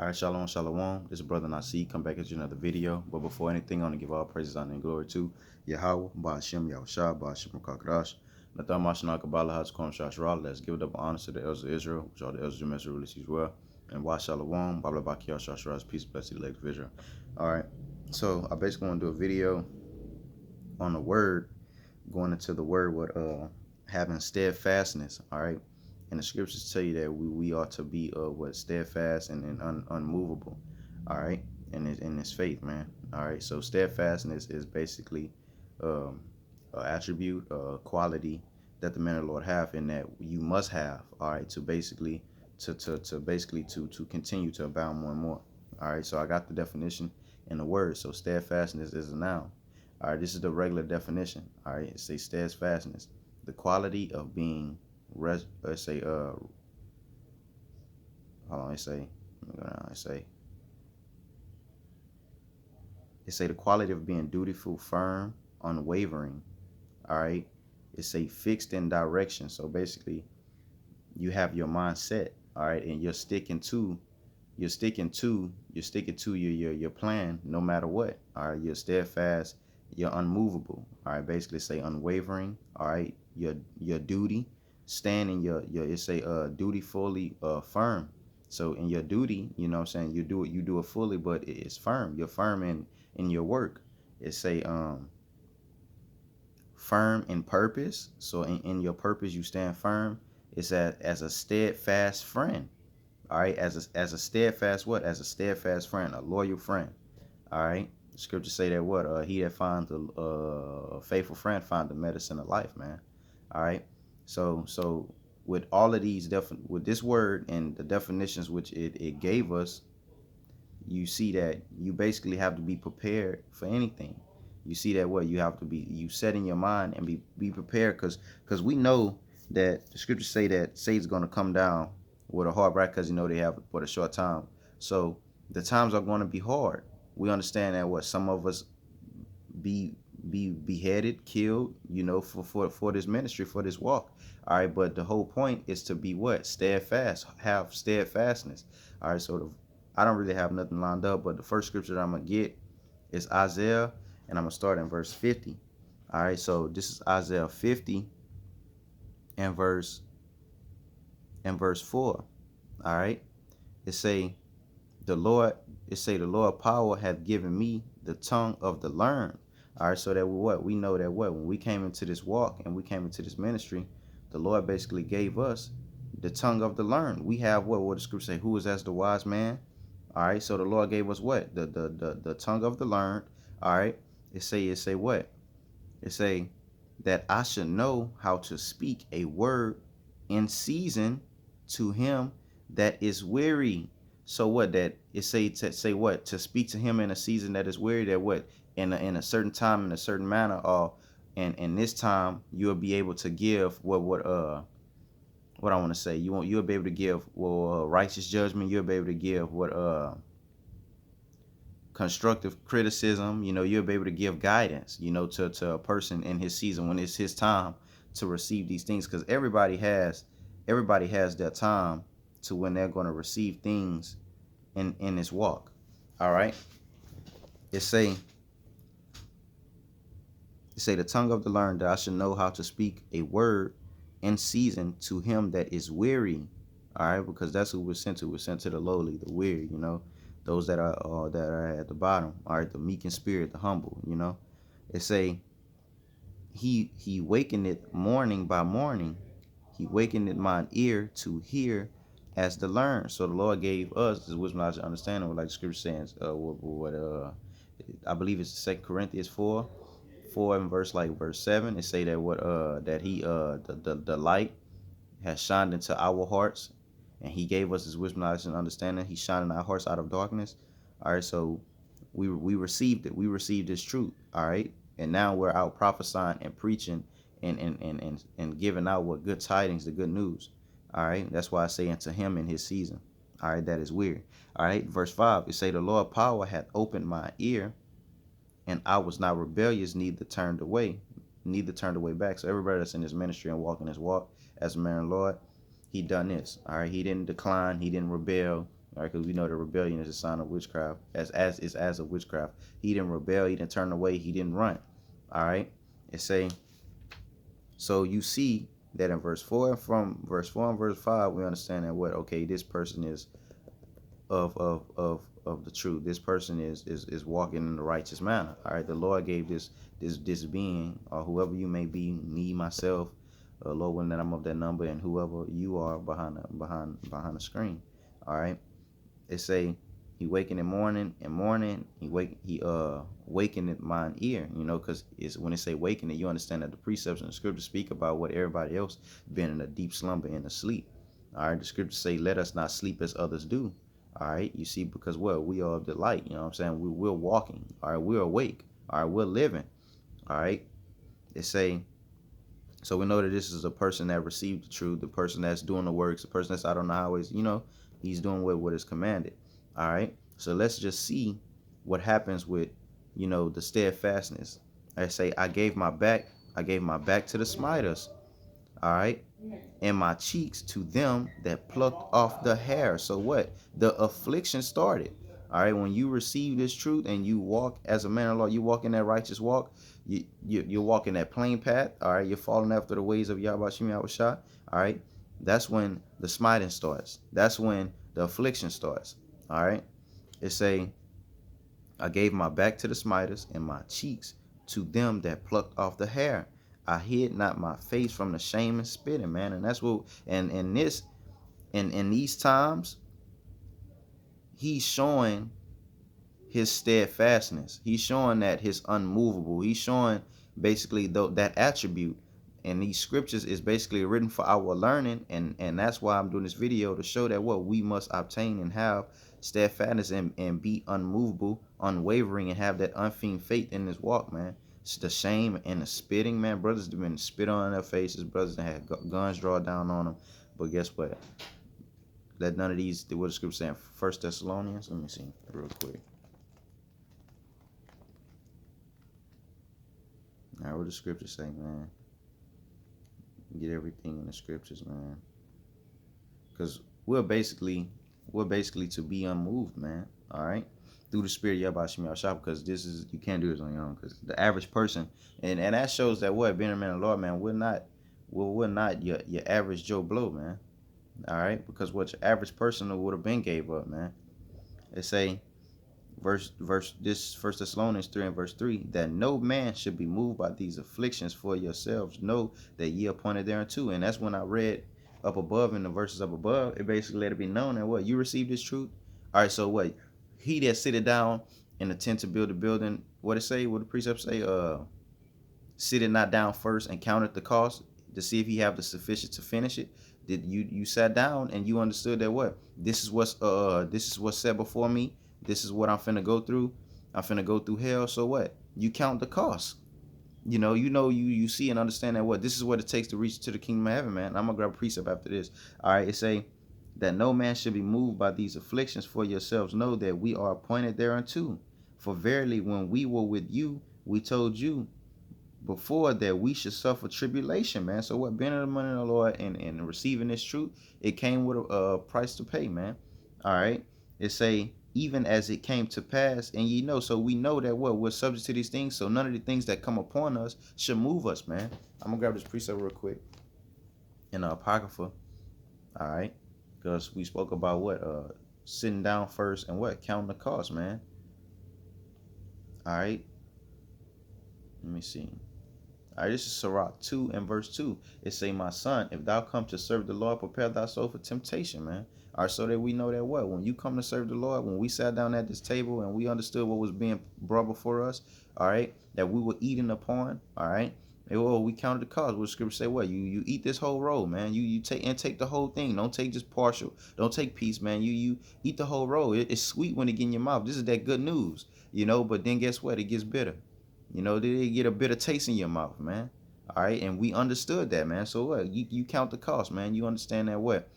All right, shalom, shalom. This is Brother Nasi. Come back at you another video. But before anything, I want to give all praises, honor, and glory to Yahweh, Ba'ashem, Yahushua, Ba'ashem, Kakadash. Nathar Mashanah, Kabbalah, Hatzkom, Shashra. Let's give it up honor to the elders of Israel, which are the elders of Israel, release as well. And Wa Shalom, Babla Bakia, Shashra's peace, blessed, elect of Israel. All right, so I basically want to do a video on the word, going into the word with having steadfastness. All right. And the scriptures tell you that we ought to be steadfast and unmovable, all right, in this faith, man. All right, so steadfastness is basically an attribute, quality that the men of the Lord have, and that you must have, all right, to basically to continue to abound more and more. All right, so I got the definition in the word. So steadfastness is a noun. All right, this is the regular definition. All right, it says steadfastness, the quality of being hold on, it say the quality of being dutiful, firm, unwavering. All right, it say fixed in direction. So basically you have your mind set, all right, and you're sticking to your plan no matter what. All right, you're steadfast, you're unmovable. All right, basically say unwavering. All right, your duty, stand in your duty fully firm. So in your duty, you know what I'm saying, you do it fully, but it's firm. You're firm in your work. It's firm in purpose. So in your purpose you stand firm. It's as a steadfast friend. All right, as a steadfast what? As a steadfast friend, a loyal friend. All right. Scripture say that what? He that finds a faithful friend find the medicine of life, man. All right. So with all of these with this word and the definitions which it gave us, you see that you basically have to be prepared for anything. You see that what? You have to be, you set in your mind and be prepared, because we know that the scriptures say that Satan's going to come down with a hard right, because you know they have but a short time. So the times are going to be hard. We understand that what? Some of us be beheaded, killed, you know, for this ministry, for this walk. All right, but the whole point is to be what? Steadfast, have steadfastness. All right, so I don't really have nothing lined up, but the first scripture that I'm gonna get is Isaiah, and I'm gonna start in verse 50. All right, so this is Isaiah 50 and verse 4. All right, it say the Lord power hath given me the tongue of the learned. All right, so that we know that when we came into this walk and we came into this ministry, the Lord basically gave us the tongue of the learned. We have what the scripture say, who is as the wise man. All right, so the Lord gave us what? The tongue of the learned. All right, it say what? It say that I should know how to speak a word in season to him that is weary. So what? That it say what? To speak to him in a season that is weary, that what? In a certain time, in a certain manner, and this time you'll be able to give what I want to say. You'll be able to give righteous judgment. You'll be able to give constructive criticism. You know, you'll be able to give guidance, you know, to a person in his season when it's his time to receive these things, because everybody has their time to when they're going to receive things in this walk. All right, it say the tongue of the learned, that I should know how to speak a word in season to him that is weary. All right, because that's who we're sent to. We're sent to the lowly, the weary, you know, those that are at the bottom. All right, the meek in spirit, the humble, you know. It say he wakeneth morning by morning, he wakeneth mine ear to hear as the learned. So the Lord gave us this wisdom, knowledge, and understanding, like the scripture says, I believe it's 2 Corinthians 4 and verse 7. It say that that he the light has shined into our hearts, and he gave us his wisdom, knowledge, and understanding. He shined in our hearts out of darkness. All right, so we received it. We received this truth. All right, and now we're out prophesying and preaching and giving out what good tidings, the good news. All right, that's why I say unto him in his season. All right, that is weird. All right, verse 5, it say the Lord power hath opened my ear, and I was not rebellious, neither turned away back. So everybody that's in this ministry and walking this walk as a man and Lord, he done this. All right, he didn't decline, he didn't rebel. All right, because we know that rebellion is a sign of witchcraft, as of witchcraft. He didn't rebel, he didn't turn away, he didn't run. All right, it say, so you see that in verse 4, and from verse 4 and verse 5, we understand that what, okay, this person is of the truth. This person is walking in the righteous manner. All right, the Lord gave this being, or whoever you may be, me, myself, Lord, when that I'm of that number, and whoever you are behind the screen. All right, it say he wakened in morning, he wakened at mine ear, because it's when it say waken it, you understand that the precepts and the scriptures speak about what everybody else been in a deep slumber and asleep. All right, the scriptures say, let us not sleep as others do. All right, you see, because what, we are of the light, you know what I'm saying? We're walking. All right, we're awake. All right, we're living. All right, it say, so we know that this is a person that received the truth, the person that's doing the works, the person that's out on the highways, he's doing what is commanded. All right, so let's just see what happens with, the steadfastness. I say, I gave my back to the smiters. All right, and my cheeks to them that plucked off the hair. So what? The affliction started. All right, when you receive this truth and you walk as a man of law, you walk in that righteous walk, you're walking that plain path. All right, you're following after the ways of Yahweh Shem Yahweh Shah. All right, that's when the smiting starts. That's when the affliction starts. All right, it say, I gave my back to the smiters and my cheeks to them that plucked off the hair. I hid not my face from the shame and spitting, man. And that's what, and in these times, he's showing his steadfastness. He's showing that his unmovable. He's showing basically that attribute. And these scriptures is basically written for our learning, and that's why I'm doing this video, to show that what we must obtain and have steadfastness and be unmovable, unwavering, and have that unfeigned faith in this walk, man. It's the shame and the spitting, man. Brothers have been spit on their faces. Brothers that had guns drawn down on them. But guess what? That none of these, what the scripture saying, 1 Thessalonians, let me see real quick. All right, what the scriptures say, man? Get everything in the scriptures, man. Because we're basically to be unmoved, man. All right, through the spirit of Yahweh Shem Yahweh Shah, because you can't do this on your own. Because the average person, and that shows that what, being a man of the Lord, man, we're not your average Joe Blow, man. All right, because what your average person would have been gave up, man. It say, this 1 Thessalonians 3 and verse 3, that no man should be moved by these afflictions, for yourselves know that ye appointed thereunto. And that's when I read up above, in the verses up above, it basically let it be known that what, you received this truth. All right, so what, he that sitteth down and attempt to build a building, what the precepts say, sit it not down first and counted the cost to see if he have the sufficient to finish it. Did you sat down and you understood that what, this is what's set before me. This is what I'm finna go through. I'm finna go through hell. So what? You count the cost. You see and understand that what, this is what it takes to reach to the kingdom of heaven, man. I'm gonna grab a precept after this. All right, it say that no man should be moved by these afflictions, for yourselves know that we are appointed thereunto. For verily, when we were with you, we told you before that we should suffer tribulation, man. So what, being in the money of the Lord and receiving this truth, it came with a price to pay, man. All right, it say, even as it came to pass, and so we know that what, we're subject to these things, so none of the things that come upon us should move us, man. I'm gonna grab this precept real quick in the Apocrypha. All right, because we spoke about what, sitting down first and what, counting the cost, man. All right, let me see. All right, this is Sirach 2 and verse 2. It say, my son, if thou come to serve the Lord, prepare thy soul for temptation, man. All right, so that we know that what, when you come to serve the Lord, when we sat down at this table and we understood what was being brought before us, all right, that we were eating upon, all right, and we counted the cost. What the scripture say, what, you eat this whole roll, man. You take the whole thing. Don't take just partial. Don't take piece, man. You eat the whole roll. It's sweet when it get in your mouth. This is that good news, but then guess what? It gets bitter. They get a bitter taste in your mouth, man. All right, and we understood that, man. So what? You count the cost, man. You understand that what?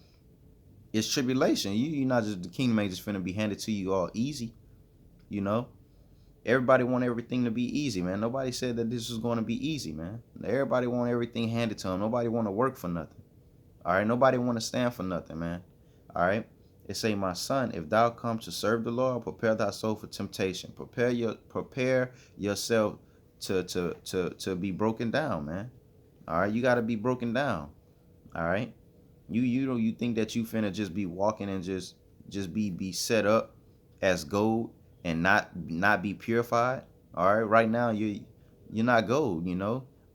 It's tribulation. You not just, the kingdom ain't just finna be handed to you all easy. Everybody want everything to be easy, man. Nobody said that this was going to be easy, man. Everybody want everything handed to them. Nobody want to work for nothing. All right, nobody want to stand for nothing, man. All right, It say, my son, if thou come to serve the Lord, prepare thy soul for temptation. Prepare yourself to be broken down, man. All right, you got to be broken down. All right, you think that you finna just be walking and just be set up as gold and not be purified. All right, right now you're not gold,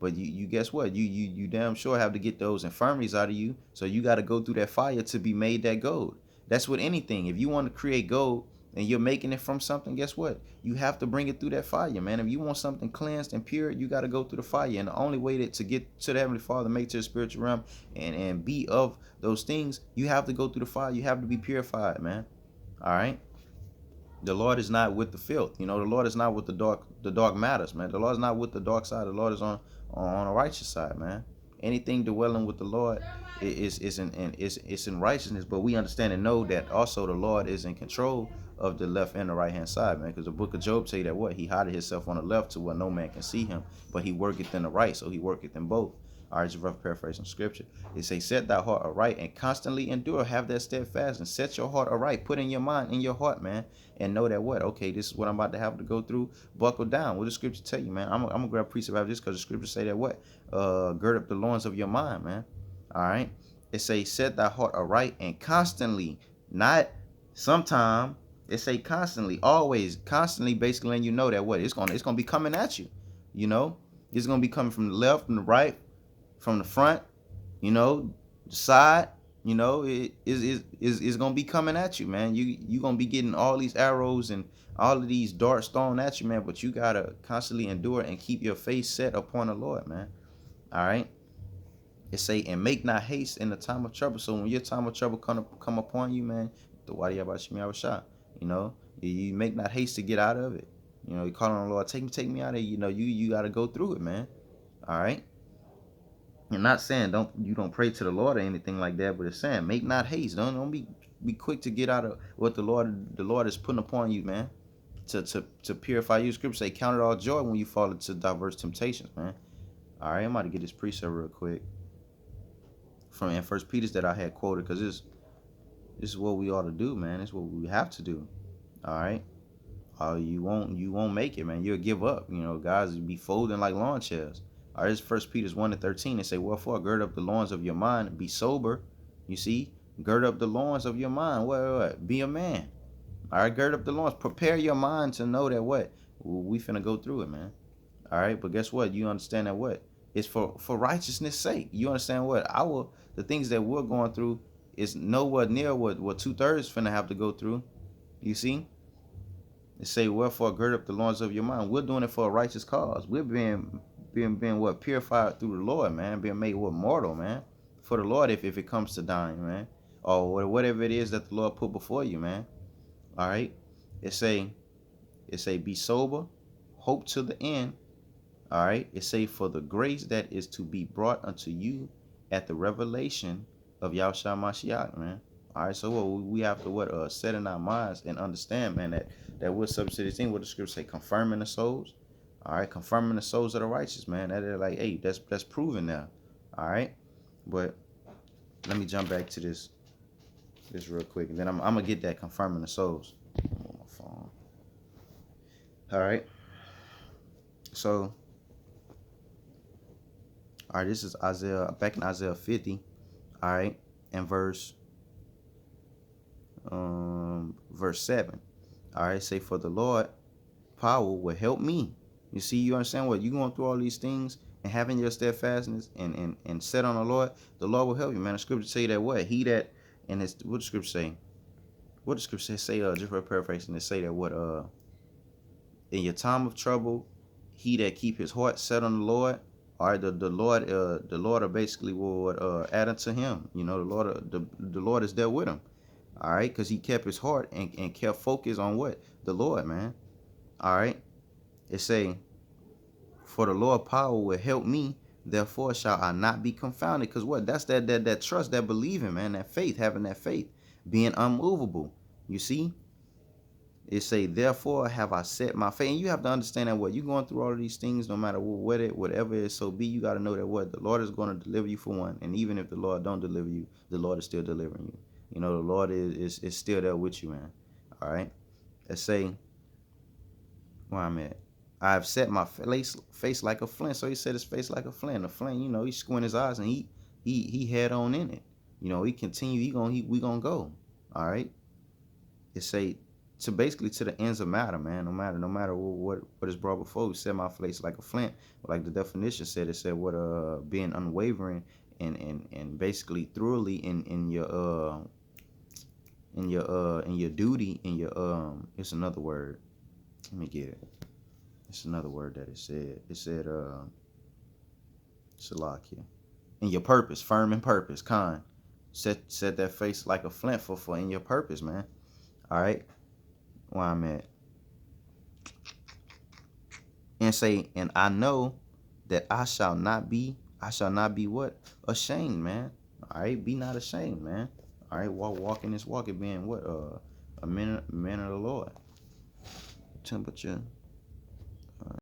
but you guess what, you damn sure have to get those infirmities out of you, so you got to go through that fire to be made that gold. That's with anything. If you want to create gold and you're making it from something, guess what, you have to bring it through that fire, man. If you want something cleansed and pure, you got to go through the fire. And the only way to get to the Heavenly Father, make to the spiritual realm, and be of those things, you have to go through the fire. You have to be purified, man. All right. The Lord is not with the filth. The Lord is not with the dark matters, man. The Lord is not with the dark side. The Lord is on the righteous side, man. Anything dwelling with the Lord is in righteousness. But we understand and know that also the Lord is in control of the left and the right hand side, man. Because the book of Job tell you that what, he hided himself on the left to where no man can see him, but he worketh in the right, so he worketh in both. All right, just rough paraphrase from scripture. It say, set thy heart aright and constantly endure. Have that steadfastness. Set your heart aright. Put in your mind, in your heart, man, and know that what? Okay, this is what I'm about to have to go through. Buckle down. What does scripture tell you, man? I'm gonna grab a precept out of this because the scripture say that what? Gird up the loins of your mind, man. All right. It say, set thy heart aright and constantly, not sometime. It say constantly, always, constantly, basically letting you know that what? It's gonna be coming at you. It's gonna be coming from the left, from the right, from the front, the side. It is gonna be coming at you, man. You gonna be getting all these arrows and all of these darts thrown at you, man. But you gotta constantly endure and keep your face set upon the Lord, man. All right. It say, and make not haste in the time of trouble. So when your time of trouble come upon you, man, the wadi about shot. You make not haste to get out of it. You call on the Lord, take me out of it. You gotta go through it, man. All right. I'm not saying don't pray to the Lord or anything like that, but it's saying make not haste. Don't be quick to get out of what the Lord is putting upon you, man. To purify you. Scripture say, count it all joy when you fall into diverse temptations, man. All right, I'm about to get this precept real quick from in First Peter that I had quoted, because this is what we ought to do, man. It's what we have to do. All right. You won't make it, man. You'll give up. Guys will be folding like lawn chairs. All right, this is 1 Peter 1:13. They say, wherefore, gird up the loins of your mind, be sober. You see, gird up the loins of your mind. What? Be a man. All right, gird up the loins. Prepare your mind to know that what? We finna go through it, man. All right, but guess what? You understand that what? It's for righteousness' sake. You understand what? The things that we're going through is nowhere near what 2/3 finna have to go through. You see? They say, wherefore, gird up the loins of your mind. We're doing it for a righteous cause. We're being what, purified through the Lord, man. Being made what, mortal, man. For the Lord, if it comes to dying, man. Or whatever it is that the Lord put before you, man. All right. It say, be sober, hope to the end. All right. It say, for the grace that is to be brought unto you at the revelation of Yahushua Mashiach, man. All right. So we have to set in our minds and understand, man, that we're subject to this thing. What the scripture say, confirming the souls. All right, confirming the souls of the righteous, man. That they're like, hey, that's proven now. All right, but let me jump back to this real quick, and then I'm gonna get that confirming the souls on my phone. All right, so all right, this is Isaiah, back in Isaiah 50. All right, and verse 7. All right, say, for the Lord power will help me. You see, you understand what? You going through all these things and having your steadfastness and set on the Lord will help you, man. The scripture say that what? He that, and it's, what the scripture say? What the scripture say, just for paraphrasing, it say that what, in your time of trouble, he that keep his heart set on the Lord, all right, the Lord are basically will add unto him. The Lord is there with him. All right, because he kept his heart and kept focus on what? The Lord, man. All right. It say, for the Lord power will help me, therefore shall I not be confounded. Because what? That's that trust, that believing, man, that faith, having that faith, being unmovable. You see? It say, therefore have I set my faith. And you have to understand that what? You're going through all of these things, no matter whatever it is so be, you got to know that what? The Lord is going to deliver you for one. And even if the Lord don't deliver you, the Lord is still delivering you. You know, the Lord is still there with you, man. All right. Let's say where I'm at. I've set my face like a flint. So he set his face like a flint. A flint, you know, he squint his eyes and he head on in it. You know, he continue. We gonna go. All right. It say to basically to the ends of matter, man. No matter what is brought before. We set my face like a flint. Like the definition said, it said what being unwavering and basically thoroughly in your duty in your it's another word. Let me get it. It's another word that it said. It said Salakia. In your purpose, firm in purpose, kind. Set that face like a flint for in your purpose, man. All right. Where I'm at. And say, and I know that I shall not be what? Ashamed, man. All right, be not ashamed, man. All right, walking this walk it being what? A man of the Lord. Temperature.